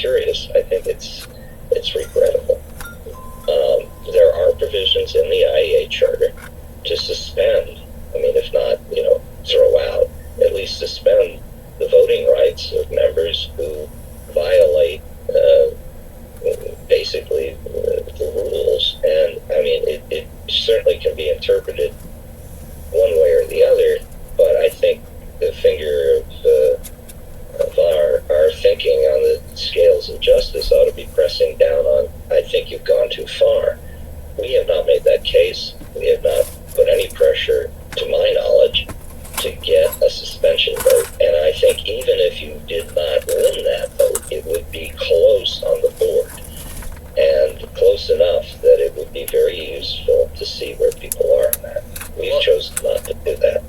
curious. I think it's regrettable. There are provisions in the IEA Charter to suspend, if not, throw out, at least suspend the voting rights of members who violate basically the rules. And it certainly can be interpreted one way or the other, but I think the finger of our thinking on the scales of justice ought to be pressing down on, I think you've gone too far. We have not made that case. We have not put any pressure, to my knowledge, to get a suspension vote. And I think even if you did not win that vote, it would be close on the board, and close enough that it would be very useful to see where people are on that. We've chosen not to do that.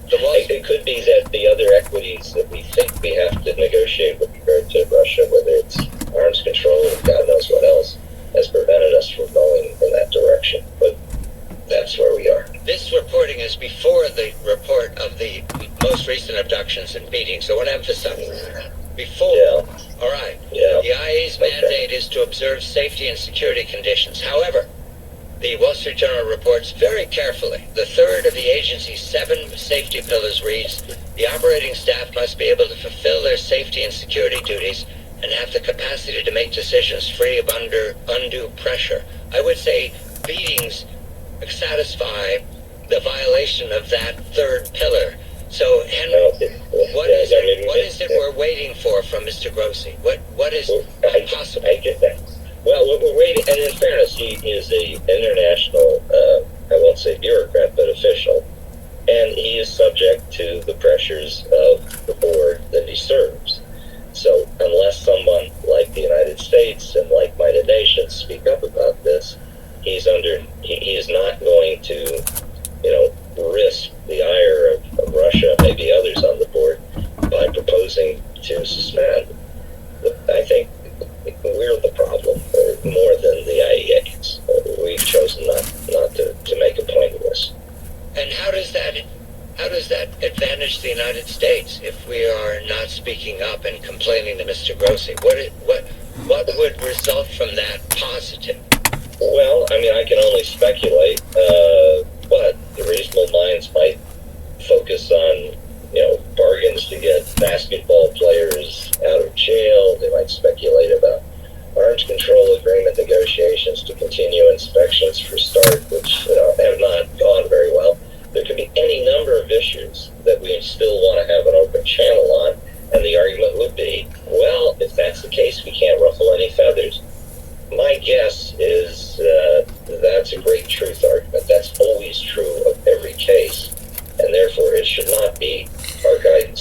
It could be that the other equities that we think we have to negotiate with regard to Russia, whether it's arms control and God knows what else, has prevented us from going in that direction. But that's where we are. This reporting is before the report of the most recent abductions and beatings, so I want to emphasize that. Before. Yeah. All right. Yeah. The IA's mandate is to observe safety and security conditions. However, the Wall Street Journal reports very carefully. The third of the agency's 7 safety pillars reads, the operating staff must be able to fulfill their safety and security duties and have the capacity to make decisions free of undue pressure. I would say beatings satisfy the violation of that third pillar. So, Henry, what is it we're waiting for from Mr. Grossi? What is possible? I get that. Well, what we're waiting, and in fairness, he is an international, I won't say bureaucrat, but official, and he is subject to the pressures of the board that he serves. So unless someone like the United States and like-minded nations speak up about this, he is not going to, risk the ire of Russia, maybe others on the board, by proposing to suspend. I think we're the problem more than the IEAs. We've chosen not to make a point of this. And how does that advantage the United States if we are not speaking up and complaining to Mr. Grossi? What would result from that positive? Well, I can only speculate, but the reasonable minds might focus on, bargains to get basketball players out of jail. They might speculate about arms control agreement negotiations to continue inspections for START, which have not gone very well. There could be any number of issues that we still want to have an open channel on, and the argument would be, well, if that's the case, we can't ruffle any feathers. My guess is that's a great truth argument.